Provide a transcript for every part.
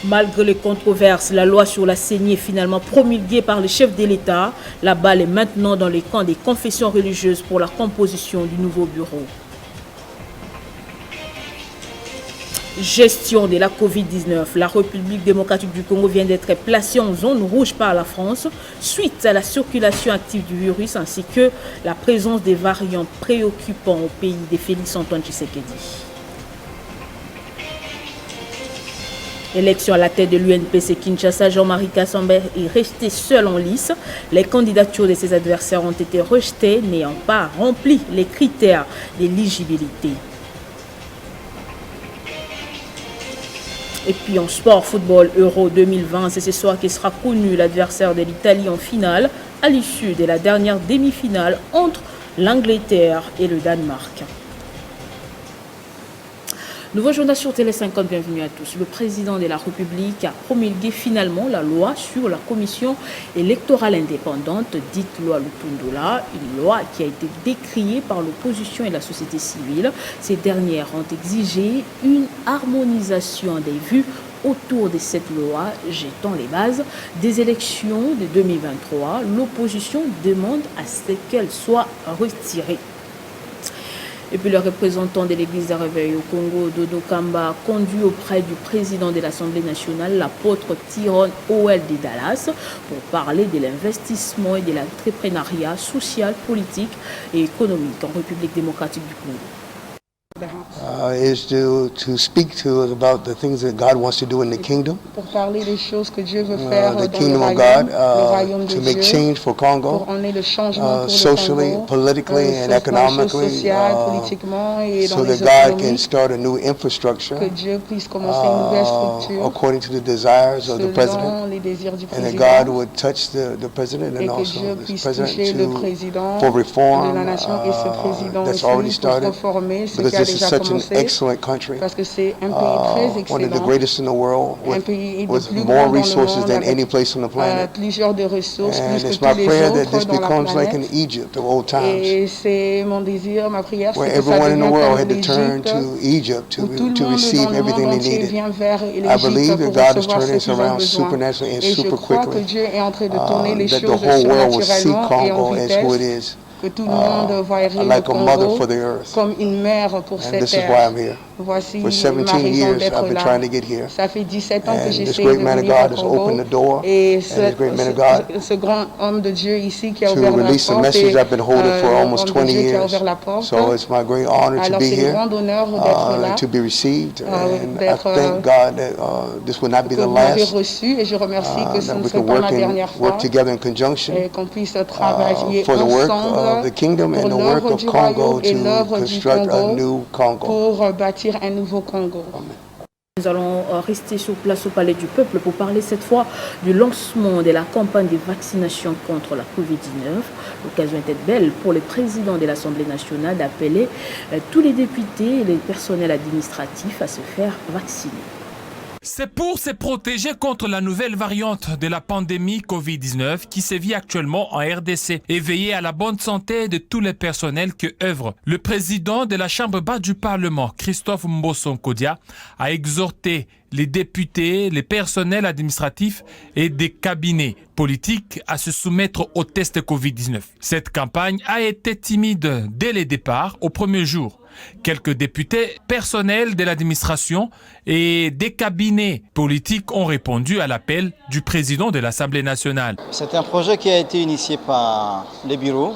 Malgré les controverses, la loi sur la saignée est finalement promulguée par le chef de l'État. La balle est maintenant dans les camps des confessions religieuses pour la composition du nouveau bureau. Gestion de la Covid-19. La République démocratique du Congo vient d'être placée en zone rouge par la France suite à la circulation active du virus ainsi que la présence des variants préoccupants au pays de Félix-Antoine Tshisekedi. Élection à la tête de l'UNPC Kinshasa, Jean-Marie Kassambe est resté seul en lice. Les candidatures de ses adversaires ont été rejetées, n'ayant pas rempli les critères d'éligibilité. Et puis en sport, football Euro 2020, c'est ce soir qu'il sera connu l'adversaire de l'Italie en finale à l'issue de la dernière demi-finale entre l'Angleterre et le Danemark. Nouveau journal sur Télé 50, bienvenue à tous. Le président de la République a promulgué finalement la loi sur la commission électorale indépendante, dite loi Lutundula, une loi qui a été décriée par l'opposition et la société civile. Ces dernières ont exigé une harmonisation des vues autour de cette loi, jetant les bases des élections de 2023. L'opposition demande à ce qu'elle soit retirée. Et puis le représentant de l'Église de Réveil au Congo, Dodo Kamba, conduit auprès du président de l'Assemblée nationale, l'apôtre Tyrone Owel de Dallas, pour parler de l'investissement et de l'entrepreneuriat social, politique et économique en République démocratique du Congo. Is to speak to us about the things that God wants to do in the kingdom. Pour parler des choses que Dieu veut faire The dans kingdom le of God, royaume de to make Dieu, change for Congo, pour emmener le changement pour socially, le Congo, politically, and economically, social, politiquement et dans so les that God can économies, start a new infrastructure que Dieu puisse commencer une nouvelle structure according to the desires of the selon president, les désirs du and that God président, would touch the president et and que also Dieu the puisse president toucher le président for de reform la nation et ce président that's already aussi pour started, reformer ce because qui a this is déjà such an commencé, excellent country. parce que c'est un pays très One of the excellent, greatest in the world, un pays with le plus more grand dans le resources monde, than avec any place on the planet. plusieurs de ressources, And plus que it's tous my les prayer that autres this dans la becomes like planète. an Egypt of old times, Et c'est mon désir, ma prière, where c'est que ça everyone in the devienne world comme had to turn l'Égypte, to Egypt où tout le to monde receive dans le everything monde they entier needed. vient vers I believe l'Égypte that pour God is recevoir ce turning this qu'ils ont around besoin. supernaturally and Et je super crois que quickly, Dieu est en train de tourner les that the choses whole world will see surnaturellement et en Congo as who it vitesse, is, que tout le monde voyerait like le a mother Congo for the earth. comme une mère pour And cette this is why terre. I'm here. Voici For ma 17 raison years d'être I've been là. trying to get here. Ça fait 17 ans que And this j'essaie great de man of venir God au has Congo. opened the door, Et and this great man of God ce grand homme de Dieu ici qui a to ouvert la release a porte, message I've been holding for almost homme de 20 Dieu qui a years. ouvert la porte. So it's my great honor to Alors be c'est un here, grand honneur d'être là, to be received, and I d'être, thank God that this will not be que the vous m'avez last, reçu, et je remercie que ce that ne we soit can pas ma dernière fois, work together in conjunction et qu'on puisse travailler for the work ensemble of the kingdom pour and the work l'œuvre of du Congo royaume et to l'œuvre du construct a Congo new Congo. pour bâtir un nouveau Congo. Nous allons rester sur place au Palais du Peuple pour parler cette fois du lancement de la campagne de vaccination contre la Covid-19. L'occasion était belle pour le président de l'Assemblée nationale d'appeler tous les députés et les personnels administratifs à se faire vacciner. C'est pour se protéger contre la nouvelle variante de la pandémie Covid-19 qui sévit actuellement en RDC et veiller à la bonne santé de tous les personnels qui œuvrent. Le président de la Chambre basse du Parlement, Christophe Mbosso-Nkodia, a exhorté les députés, les personnels administratifs et des cabinets politiques à se soumettre au test Covid-19. Cette campagne a été timide dès le départ, au premier jour. Quelques députés personnels de l'administration et des cabinets politiques ont répondu à l'appel du président de l'Assemblée nationale. C'est un projet qui a été initié par les bureaux,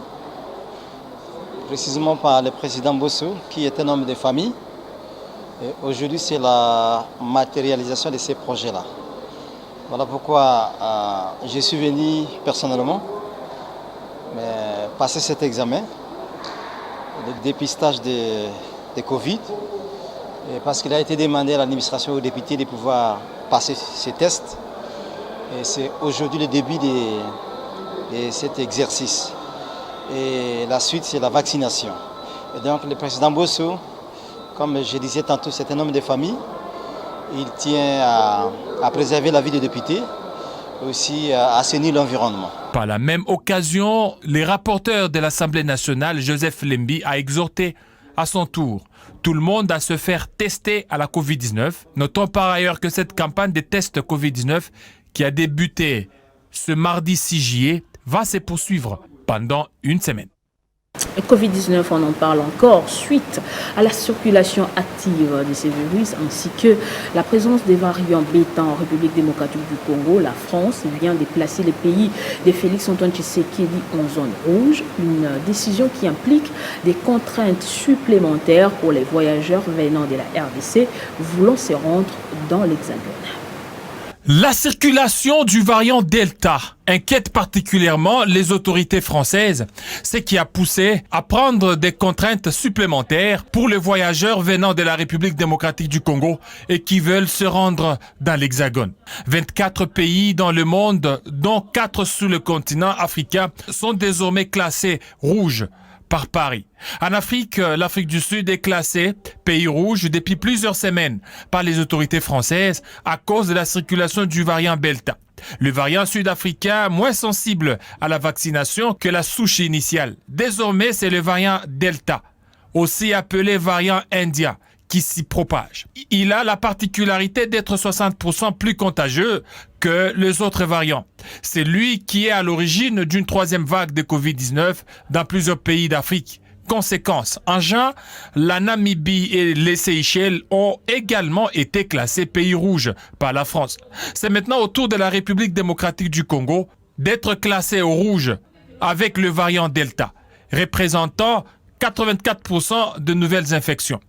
précisément par le président Bosso, qui est un homme de famille. Aujourd'hui, c'est la matérialisation de ces projets-là. Voilà pourquoi je suis venu personnellement passer cet examen, le dépistage de Covid, parce qu'il a été demandé à l'administration et aux députés de pouvoir passer ces tests. Et c'est aujourd'hui le début de cet exercice. Et la suite, c'est la vaccination. Et donc le président Bosso, comme je disais tantôt, c'est un homme de famille. Il tient à préserver la vie des députés, aussi à assainir l'environnement. Par la même occasion, les rapporteurs de l'Assemblée nationale, Joseph Lembi, a exhorté à son tour tout le monde à se faire tester à la Covid-19. Notons par ailleurs que cette campagne de tests Covid-19 qui a débuté ce mardi 6 juillet va se poursuivre pendant une semaine. Le Covid-19, on en parle encore suite à la circulation active de ces virus ainsi que la présence des variants bêta en République démocratique du Congo. La France vient de placer les pays de Félix-Antoine Tshisekedi en zone rouge, une décision qui implique des contraintes supplémentaires pour les voyageurs venant de la RDC voulant se rendre dans l'Hexagone. La circulation du variant Delta inquiète particulièrement les autorités françaises, ce qui a poussé à prendre des contraintes supplémentaires pour les voyageurs venant de la République démocratique du Congo et qui veulent se rendre dans l'Hexagone. 24 pays dans le monde, dont 4 sous le continent africain, sont désormais classés rouges par Paris. En Afrique, l'Afrique du Sud est classée pays rouge depuis plusieurs semaines par les autorités françaises à cause de la circulation du variant Delta. Le variant sud-africain moins sensible à la vaccination que la souche initiale. Désormais, c'est le variant Delta, aussi appelé variant indien, qui s'y propage. Il a la particularité d'être 60% plus contagieux que les autres variants. C'est lui qui est à l'origine d'une troisième vague de Covid-19 dans plusieurs pays d'Afrique. Conséquence, en juin, la Namibie et les Seychelles ont également été classés pays rouges par la France. C'est maintenant au tour de la République démocratique du Congo d'être classé au rouge avec le variant Delta, représentant 84% de nouvelles infections.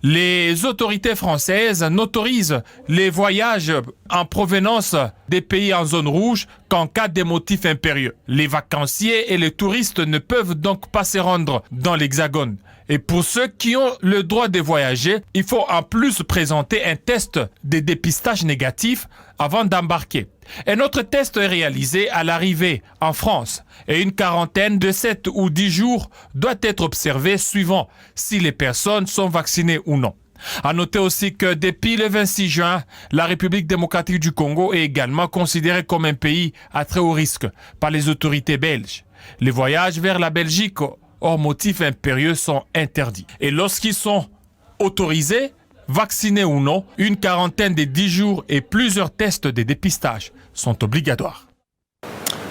Les autorités françaises n'autorisent les voyages en provenance des pays en zone rouge qu'en cas de motifs impérieux. Les vacanciers et les touristes ne peuvent donc pas se rendre dans l'Hexagone. Et pour ceux qui ont le droit de voyager, il faut en plus présenter un test de dépistage négatif avant d'embarquer. Un autre test est réalisé à l'arrivée en France et une quarantaine de 7 ou 10 jours doit être observée suivant si les personnes sont vaccinées ou non. À noter aussi que depuis le 26 juin, la République démocratique du Congo est également considérée comme un pays à très haut risque par les autorités belges. Les voyages vers la Belgique hors motif impérieux sont interdits. Et lorsqu'ils sont autorisés, vaccinés ou non, une quarantaine de 10 jours et plusieurs tests de dépistage sont obligatoires.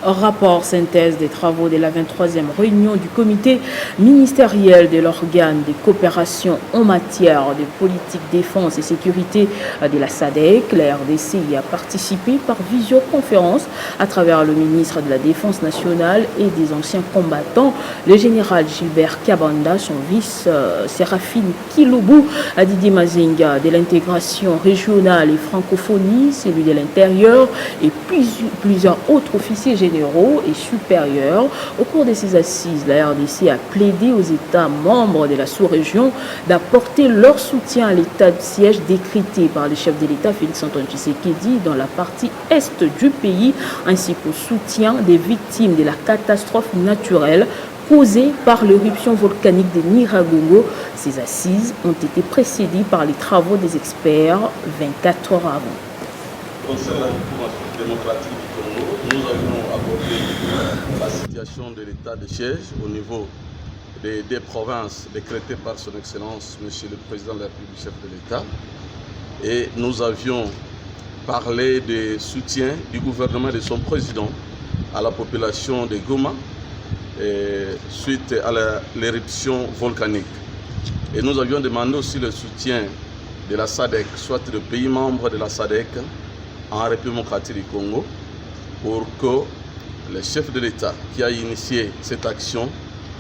Rapport synthèse des travaux de la 23e réunion du comité ministériel de l'organe de coopération en matière de politique défense et sécurité de la SADC. La RDC y a participé par visioconférence à travers le ministre de la Défense nationale et des anciens combattants, le général Gilbert Kabanda, son vice Séraphine Kiloubou, Didier Mazinga de l'intégration régionale et francophonie, celui de l'intérieur et plusieurs autres officiers généraux et supérieurs. Au cours de ces assises, la RDC a plaidé aux États membres de la sous-région d'apporter leur soutien à l'état de siège décrété par le chef de l'État Félix-Antoine Tshisekedi dans la partie est du pays, ainsi qu'au soutien des victimes de la catastrophe naturelle causée par l'éruption volcanique de Nyiragongo. Ces assises ont été précédées par les travaux des experts 24 heures avant. Concernant la République démocratique du Congo, nous avions abordé la situation de l'état de siège au niveau des provinces décrétées par son Excellence, Monsieur le Président de la République, chef de l'État. Et nous avions parlé du soutien du gouvernement et de son président à la population de Goma suite à l'éruption volcanique. Et nous avions demandé aussi le soutien de la SADC, soit de pays membres de la SADC, en République démocratique du Congo, pour que le chef de l'État qui a initié cette action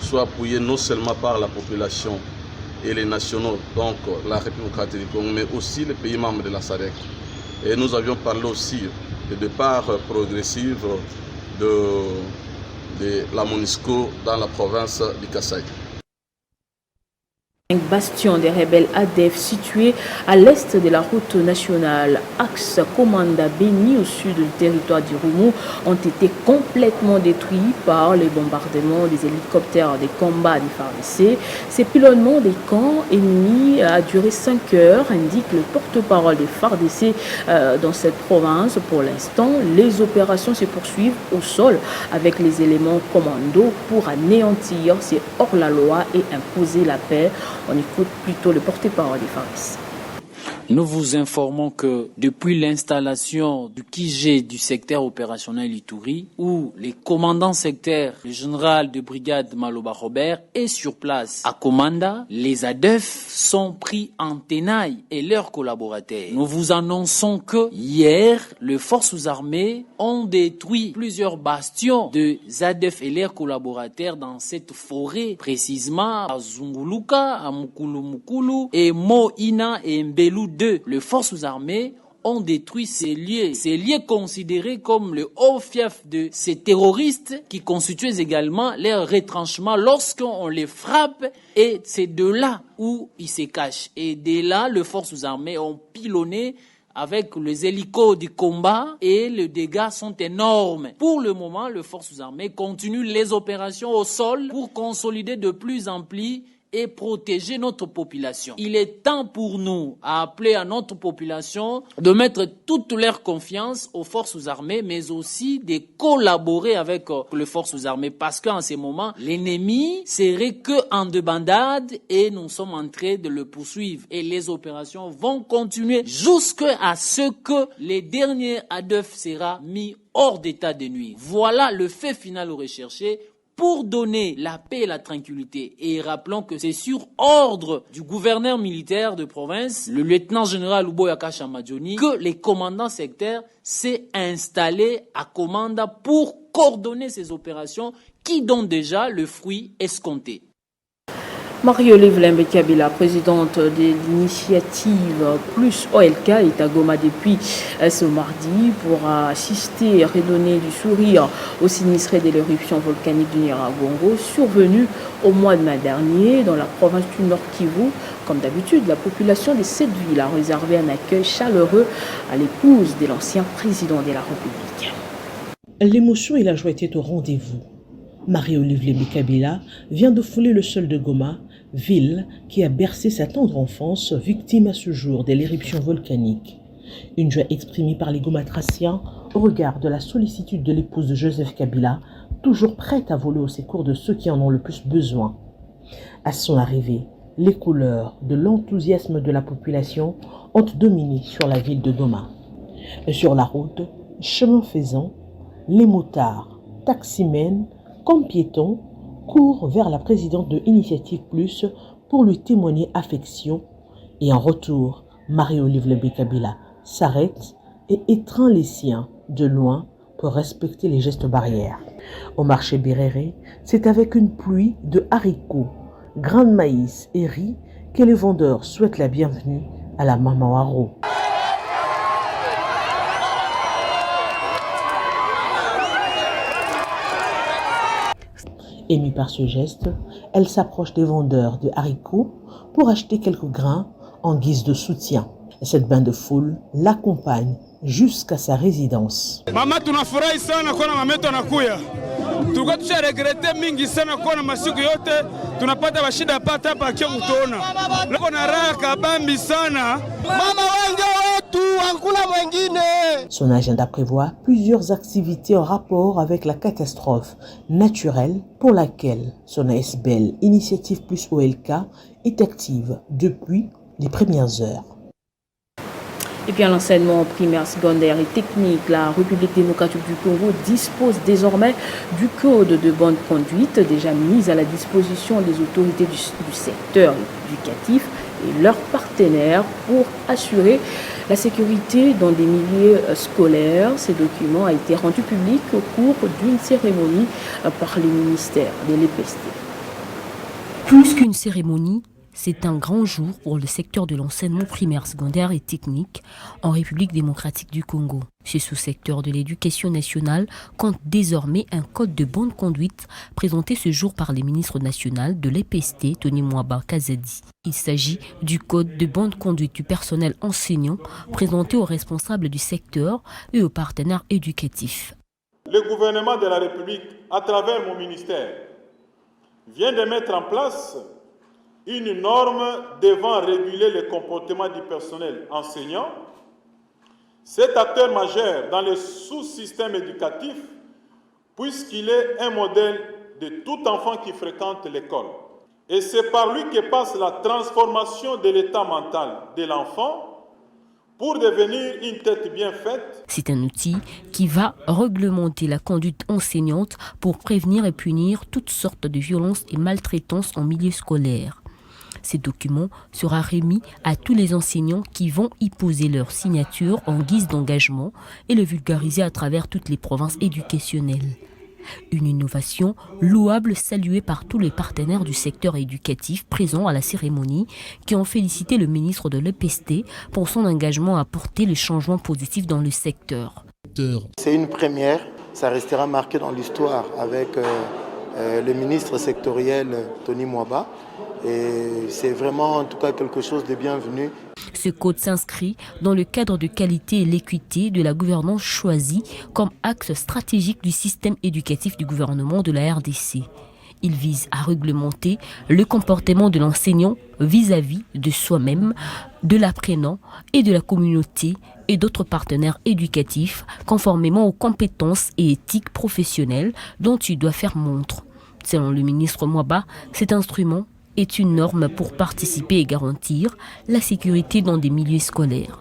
soit appuyé non seulement par la population et les nationaux, donc la République démocratique du Congo, mais aussi les pays membres de la SADC. Et nous avions parlé aussi de départ progressif de la MONUSCO dans la province du Kasaï. Un bastion des rebelles ADF situé à l'est de la route nationale axe Komanda Beni au sud du territoire du Roumu ont été complètement détruits par les bombardements des hélicoptères des combats du FARDC. Ces pilonnements des camps ennemis a duré 5 heures, indique le porte-parole des FARDC dans cette province. Pour l'instant, les opérations se poursuivent au sol avec les éléments commando pour anéantir ces hors-la-loi et imposer la paix On écoute plutôt le porte-parole des FARIS. Nous vous informons que depuis l'installation du QG du secteur opérationnel Ituri, où les commandants sectaires, le général de brigade Maloba Robert est sur place à Komanda, les ADEF sont pris en tenaille et leurs collaborateurs. Nous vous annonçons que hier, les forces armées ont détruit plusieurs bastions de ADEF et leurs collaborateurs dans cette forêt, précisément à Zunguluka, à Mukulu et Moina et Mbelu. Les forces armées ont détruit ces lieux considérés comme le haut fief de ces terroristes qui constituaient également leur retranchement lorsqu'on les frappe, et c'est de là où ils se cachent. Et de là, les forces armées ont pilonné avec les hélicos du combat et les dégâts sont énormes. Pour le moment, les forces armées continuent les opérations au sol pour consolider de plus en plus et protéger notre population. Il est temps pour nous à appeler à notre population de mettre toute leur confiance aux forces armées, mais aussi de collaborer avec les forces armées, parce qu'en ce moment, l'ennemi serait que en débandade et nous sommes en train de le poursuivre. Et les opérations vont continuer jusqu'à ce que les derniers ADEF sera mis hors d'état de nuire. Voilà le fait final recherché pour donner la paix et la tranquillité. Et rappelons que c'est sur ordre du gouverneur militaire de province, le lieutenant-général Uboyaka Chamadjoni, que les commandants sectaires s'est installé à Komanda pour coordonner ces opérations qui donnent déjà le fruit escompté. Marie-Olive Lembe-Kabila, présidente de l'initiative Plus OLK, est à Goma depuis ce mardi pour assister et redonner du sourire aux sinistrés de l'éruption volcanique du Nyiragongo, survenue au mois de mai dernier dans la province du Nord Kivu. Comme d'habitude, la population de cette ville a réservé un accueil chaleureux à l'épouse de l'ancien président de la République. L'émotion et la joie étaient au rendez-vous. Marie-Olive Lembe-Kabila vient de fouler le sol de Goma, ville qui a bercé sa tendre enfance, victime à ce jour de l'éruption volcanique. Une joie exprimée par les Gomatraciens au regard de la sollicitude de l'épouse de Joseph Kabila, toujours prête à voler au secours de ceux qui en ont le plus besoin. À son arrivée, les couleurs de l'enthousiasme de la population ont dominé sur la ville de Goma. Sur la route, chemin faisant, les motards, taximens, comme piétons, courent vers la présidente de Initiative Plus pour lui témoigner affection, et en retour, Marie-Olive Lembe-Kabila s'arrête et étreint les siens de loin pour respecter les gestes barrières. Au marché Béréré, c'est avec une pluie de haricots, grains de maïs et riz que les vendeurs souhaitent la bienvenue à la Maman Waro. Émue par ce geste, elle s'approche des vendeurs de haricots pour acheter quelques grains en guise de soutien. Cette bain de foule l'accompagne jusqu'à sa résidence. Mama, tunafurahi sana kuona mama yetu anakuya. Tulikuwa tusharegrete mingi sana kuona masiku yote tunapata bashida pata hapa akio kutuona. Leo na raha kabambi sana. Mama wanje wetu hakuna mwingine. Son agenda prévoit plusieurs activités en rapport avec la catastrophe naturelle pour laquelle son ASBL Initiative Plus OLK est active depuis les premières heures. Et puis à l'enseignement primaire, secondaire et technique, la République démocratique du Congo dispose désormais du code de bonne conduite déjà mis à la disposition des autorités du secteur éducatif et leurs partenaires pour assurer la sécurité dans des milieux scolaires. Ce document a été rendu public au cours d'une cérémonie par le ministère de l'EPST. Plus qu'une cérémonie, c'est un grand jour pour le secteur de l'enseignement primaire, secondaire et technique en République démocratique du Congo. Ce sous-secteur de l'éducation nationale compte désormais un code de bonne conduite présenté ce jour par les ministres nationaux de l'EPST, Tony Mwaba Kazadi. Il s'agit du code de bonne conduite du personnel enseignant présenté aux responsables du secteur et aux partenaires éducatifs. Le gouvernement de la République, à travers mon ministère, vient de mettre en place une norme devant réguler le comportement du personnel enseignant. Cet acteur majeur dans le sous-système éducatif, puisqu'il est un modèle de tout enfant qui fréquente l'école. Et c'est par lui que passe la transformation de l'état mental de l'enfant pour devenir une tête bien faite. C'est un outil qui va réglementer la conduite enseignante pour prévenir et punir toutes sortes de violences et maltraitances en milieu scolaire. Ce document sera remis à tous les enseignants qui vont y poser leur signature en guise d'engagement et le vulgariser à travers toutes les provinces éducationnelles. Une innovation louable saluée par tous les partenaires du secteur éducatif présents à la cérémonie qui ont félicité le ministre de l'EPST pour son engagement à porter le changement positif dans le secteur. C'est une première, ça restera marqué dans l'histoire avec le ministre sectoriel Tony Mwaba et c'est vraiment en tout cas quelque chose de bienvenu. Ce code s'inscrit dans le cadre de qualité et l'équité de la gouvernance choisie comme axe stratégique du système éducatif du gouvernement de la RDC. Il vise à réglementer le comportement de l'enseignant vis-à-vis de soi-même, de l'apprenant et de la communauté et d'autres partenaires éducatifs conformément aux compétences et éthiques professionnelles dont il doit faire montre. Selon le ministre Mwaba, cet instrument est une norme pour participer et garantir la sécurité dans des milieux scolaires.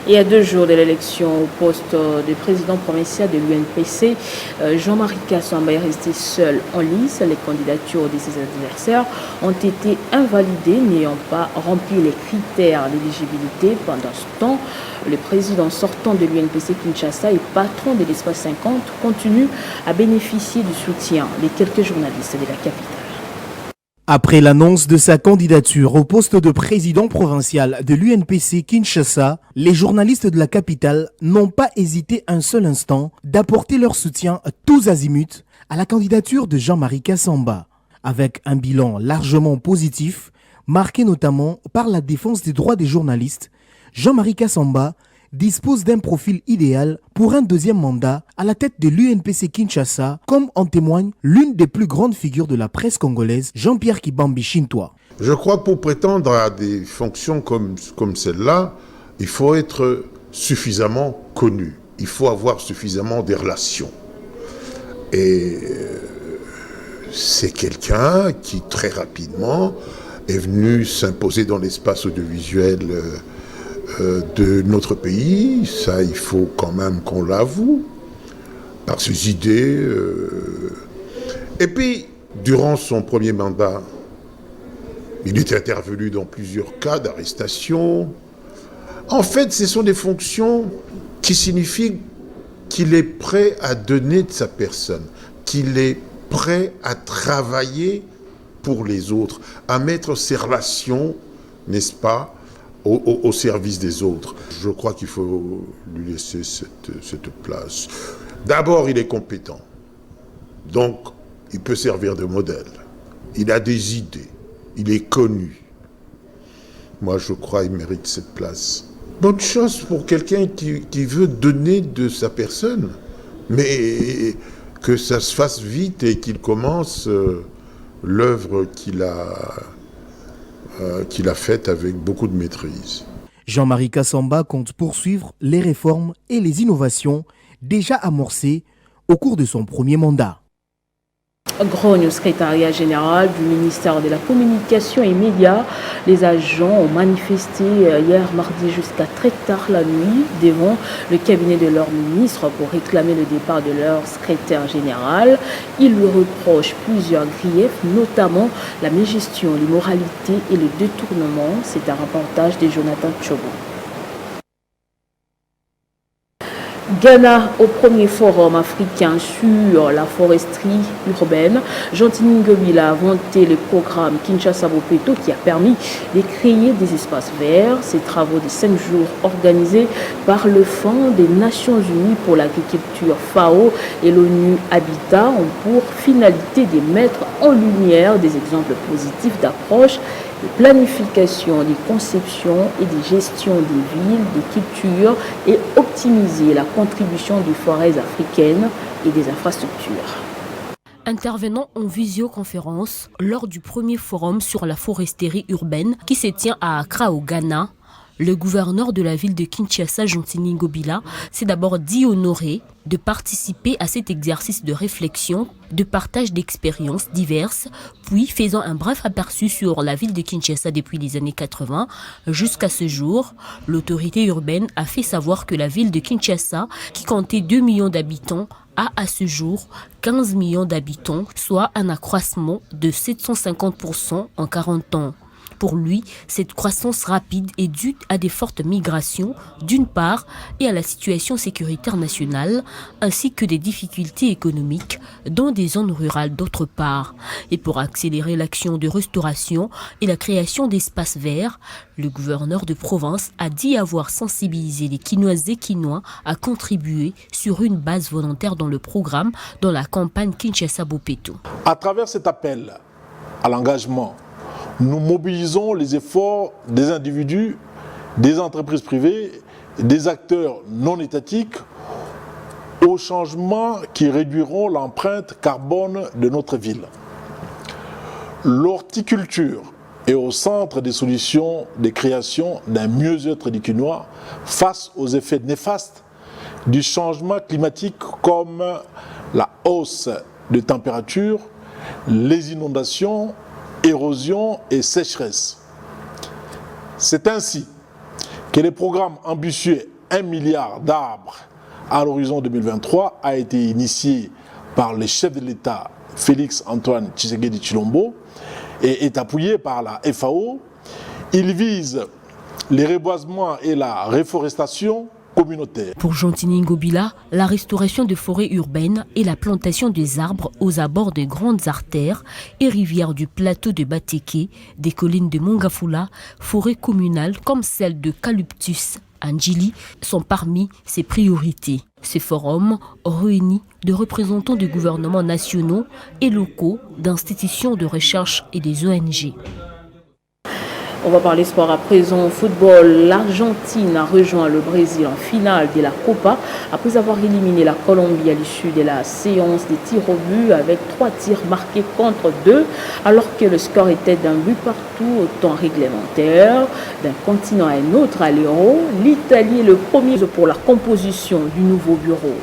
Et à 2 jours de l'élection au poste de président provincial de l'UNPC, Jean-Marie Kassamba est resté seul en lice. Les candidatures de ses adversaires ont été invalidées, n'ayant pas rempli les critères d'éligibilité. Pendant ce temps, le président sortant de l'UNPC Kinshasa et patron de l'Espace 50 continue à bénéficier du soutien de quelques journalistes de la capitale. Après l'annonce de sa candidature au poste de président provincial de l'UNPC Kinshasa, les journalistes de la capitale n'ont pas hésité un seul instant d'apporter leur soutien tous azimuts à la candidature de Jean-Marie Kassamba, avec un bilan largement positif, marqué notamment par la défense des droits des journalistes. Jean-Marie Kassamba dispose d'un profil idéal pour un deuxième mandat à la tête de l'UNPC Kinshasa, comme en témoigne l'une des plus grandes figures de la presse congolaise, Jean-Pierre Kibambi Chintois. Je crois que pour prétendre à des fonctions comme celle-là, il faut être suffisamment connu, il faut avoir suffisamment des relations. Et c'est quelqu'un qui très rapidement est venu s'imposer dans l'espace audiovisuel de notre pays, ça il faut quand même qu'on l'avoue, par ses idées. Et puis, durant son premier mandat, il est intervenu dans plusieurs cas d'arrestation. En fait, ce sont des fonctions qui signifient qu'il est prêt à donner de sa personne, qu'il est prêt à travailler pour les autres, à mettre ses relations, n'est-ce pas, au service des autres. Je crois qu'il faut lui laisser cette place. D'abord, il est compétent. Donc, il peut servir de modèle. Il a des idées. Il est connu. Moi, je crois qu'il mérite cette place. Bonne chose pour quelqu'un qui veut donner de sa personne. Mais que ça se fasse vite et qu'il commence l'œuvre qu'il a faite avec beaucoup de maîtrise. Jean-Marie Kassamba compte poursuivre les réformes et les innovations déjà amorcées au cours de son premier mandat. Grogne au secrétariat général du ministère de la Communication et Médias. Les agents ont manifesté hier mardi jusqu'à très tard la nuit devant le cabinet de leur ministre pour réclamer le départ de leur secrétaire général. Ils lui reprochent plusieurs griefs, notamment la mégestion, l'immoralité et le détournement. C'est un reportage de Jonathan Chobo. Ghana au premier forum africain sur la foresterie urbaine. Jean-Tini Ngobila a vanté le programme Kinshasa Bopeto qui a permis de créer des espaces verts. Ces travaux de 5 jours organisés par le Fonds des Nations Unies pour l'agriculture FAO et l'ONU Habitat ont pour finalité de mettre en lumière des exemples positifs d'approche de planification, de conception et de gestion des villes, des cultures et optimiser la contribution des forêts africaines et des infrastructures. Intervenant en visioconférence lors du premier forum sur la foresterie urbaine qui se tient à Accra au Ghana, Le gouverneur de la ville de Kinshasa, Jontini Ngobila, s'est d'abord dit honoré de participer à cet exercice de réflexion, de partage d'expériences diverses, puis faisant un bref aperçu sur la ville de Kinshasa depuis les années 80. Jusqu'à ce jour, l'autorité urbaine a fait savoir que la ville de Kinshasa, qui comptait 2 millions d'habitants, a à ce jour 15 millions d'habitants, soit un accroissement de 750% en 40 ans. Pour lui, cette croissance rapide est due à des fortes migrations, d'une part, et à la situation sécuritaire nationale, ainsi que des difficultés économiques dans des zones rurales d'autre part. Et pour accélérer l'action de restauration et la création d'espaces verts, le gouverneur de province a dit avoir sensibilisé les Kinoises et Kinois à contribuer sur une base volontaire dans le programme dans la campagne Kinshasa-Bopeto. À travers cet appel à l'engagement, nous mobilisons les efforts des individus, des entreprises privées, des acteurs non étatiques aux changements qui réduiront l'empreinte carbone de notre ville. L'horticulture est au centre des solutions de création d'un mieux-être des Kinois face aux effets néfastes du changement climatique comme la hausse de température, les inondations, érosion et sécheresse. C'est ainsi que le programme ambitieux 1 milliard d'arbres à l'horizon 2023 a été initié par le chef de l'État Félix Antoine Tshisekedi Tshilombo et est appuyé par la FAO. Il vise les reboisements et la réforestation communautaire. Pour Jontini Ngobila, la restauration de forêts urbaines et la plantation des arbres aux abords de grandes artères et rivières du plateau de Bateke, des collines de Mongafula, forêts communales comme celle de Calyptus Anjili sont parmi ses priorités. Ce forum réunit de représentants des gouvernements nationaux et locaux, d'institutions de recherche et des ONG. On va parler sport à présent. Football, l'Argentine a rejoint le Brésil en finale de la Copa après avoir éliminé la Colombie à l'issue de la séance des tirs au but avec 3 tirs marqués contre 2 alors que le score était d'un but partout au temps réglementaire. D'un continent à un autre à l'Euro, l'Italie est le premier pour la composition du nouveau bureau.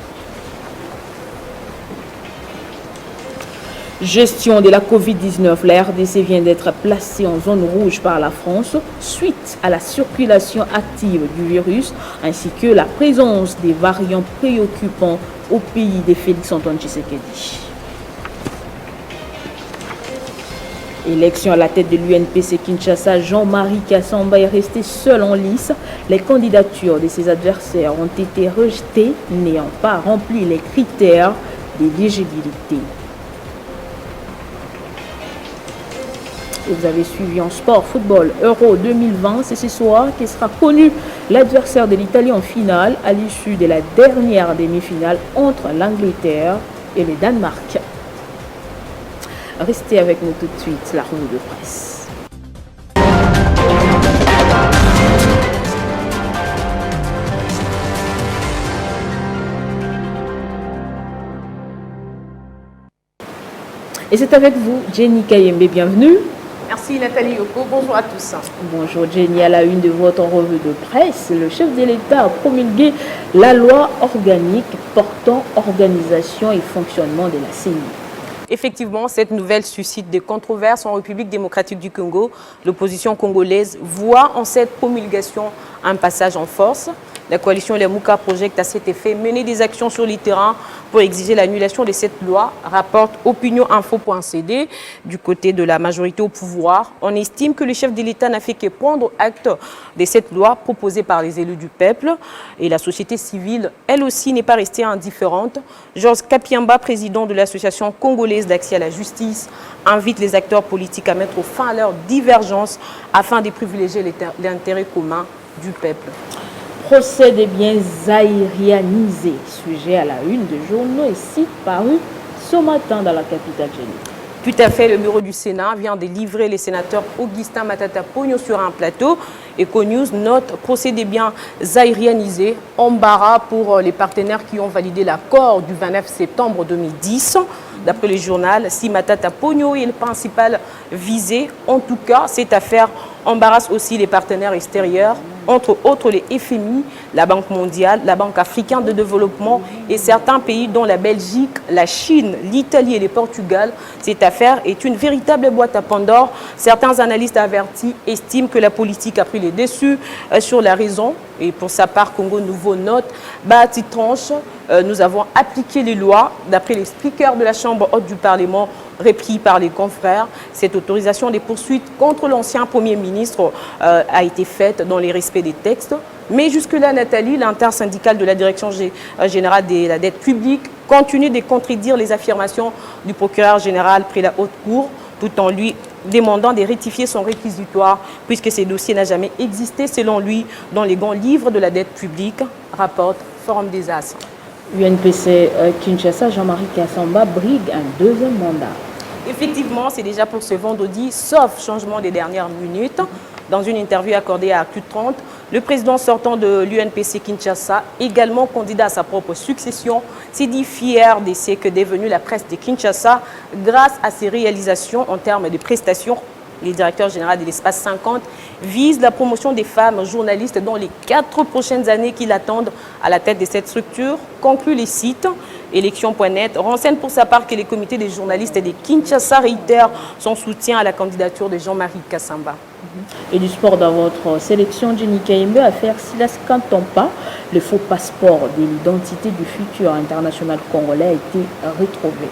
Gestion de la Covid-19, la RDC vient d'être placée en zone rouge par la France suite à la circulation active du virus ainsi que la présence des variants préoccupants au pays de Félix Antoine Tshisekedi. Élection à la tête de l'UNPC Kinshasa, Jean-Marie Kassamba est resté seul en lice. Les candidatures de ses adversaires ont été rejetées, n'ayant pas rempli les critères d'éligibilité. Vous avez suivi en sport, football, Euro 2020. C'est ce soir que sera connu l'adversaire de l'Italie en finale à l'issue de la dernière demi-finale entre l'Angleterre et le Danemark. Restez avec nous tout de suite, la revue de presse. Et c'est avec vous, Jenny Kayembe, bienvenue. Merci Nathalie Yoko, bonjour à tous. Bonjour Jenny, à la une de votre revue de presse, le chef de l'État a promulgué la loi organique portant organisation et fonctionnement de la CENI. Effectivement, cette nouvelle suscite des controverses en République démocratique du Congo. L'opposition congolaise voit en cette promulgation un passage en force. La coalition Les Mouka projette à cet effet mener des actions sur le terrain pour exiger l'annulation de cette loi, rapporte opinioninfo.cd. Du côté de la majorité au pouvoir, on estime que le chef de l'État n'a fait que prendre acte de cette loi proposée par les élus du peuple. Et la société civile, elle aussi, n'est pas restée indifférente. Georges Kapiamba, président de l'association congolaise d'accès à la justice, invite les acteurs politiques à mettre fin à leurs divergences afin de privilégier l'intérêt commun du peuple. Procès des biens aérianisés, sujet à la une de journaux et sites parus ce matin dans la capitale générale. Tout à fait, le bureau du Sénat vient de livrer les sénateurs Augustin Matata Pogno sur un plateau. EcoNews note procès des biens aérianisés, embarras pour les partenaires qui ont validé l'accord du 29 septembre 2010. D'après le journal, si Matata Pogno est le principal visé, en tout cas, cette affaire embarrasse aussi les partenaires extérieurs entre autres les FMI, la Banque mondiale, la Banque africaine de développement et certains pays dont la Belgique, la Chine, l'Italie et le Portugal. Cette affaire est une véritable boîte à Pandore. Certains analystes avertis estiment que la politique a pris les dessus sur la raison. Et pour sa part, Congo Nouveau note, Bahati tranche, nous avons appliqué les lois. D'après les speakers de la Chambre haute du Parlement, repris par les confrères, cette autorisation des poursuites contre l'ancien Premier ministre a été faite dans les respects des textes. Mais jusque-là, Nathalie, l'intersyndicale de la Direction générale de la dette publique, continue de contredire les affirmations du procureur général près la haute cour, tout en lui demandant de rectifier son réquisitoire, puisque ce dossier n'a jamais existé, selon lui, dans les grands livres de la dette publique, rapporte Forum des As. UNPC Kinshasa, Jean-Marie Kassamba brigue un deuxième mandat. Effectivement, c'est déjà pour ce vendredi, sauf changement des dernières minutes. Dans une interview accordée à Actu 30, le président sortant de l'UNPC Kinshasa, également candidat à sa propre succession, s'est dit fier de ce que est devenue la presse de Kinshasa grâce à ses réalisations en termes de prestations. Les directeurs généraux de l'Espace 50 visent la promotion des femmes journalistes dans les 4 prochaines années qui l'attendent à la tête de cette structure, conclut les sites. Élection.net renseigne pour sa part que les comités des journalistes de Kinshasa réitèrent son soutien à la candidature de Jean-Marie Kassamba. Et du sport dans votre sélection, Jenny Kaimbe, affaire Silas Kantompa, le faux passeport de l'identité du futur international congolais a été retrouvé.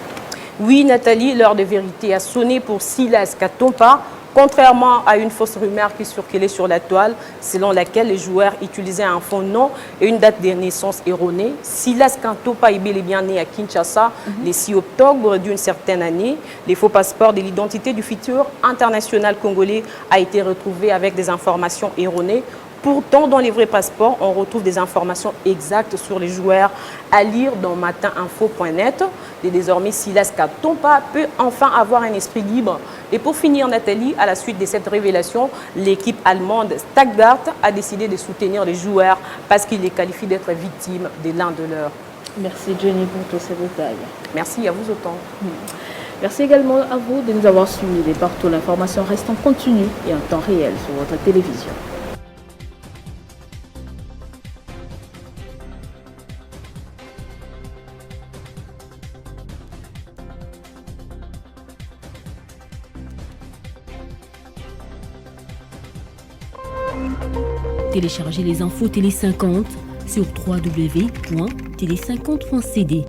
Oui, Nathalie, l'heure de vérité a sonné pour Silas Kantompa. Contrairement à une fausse rumeur qui circulait sur la toile, selon laquelle les joueurs utilisaient un faux nom et une date de naissance erronée, Silas Kantompa est bel et bien né à Kinshasa le 6 octobre d'une certaine année. Les faux passeports de l'identité du futur international congolais a été retrouvé avec des informations erronées. Pourtant, dans les vrais passeports, on retrouve des informations exactes sur les joueurs à lire dans matininfo.net. Et désormais, Silas Kantompa peut enfin avoir un esprit libre. Et pour finir, Nathalie, à la suite de cette révélation, l'équipe allemande Stuttgart a décidé de soutenir les joueurs parce qu'ils les qualifient d'être victimes de l'un de leurs. Merci Jenny pour tous ces détails. Merci à vous autant. Merci également à vous de nous avoir suivis. Et partout, l'information reste en continu et en temps réel sur votre télévision. Téléchargez les infos Télé 50 sur www.télé50.cd.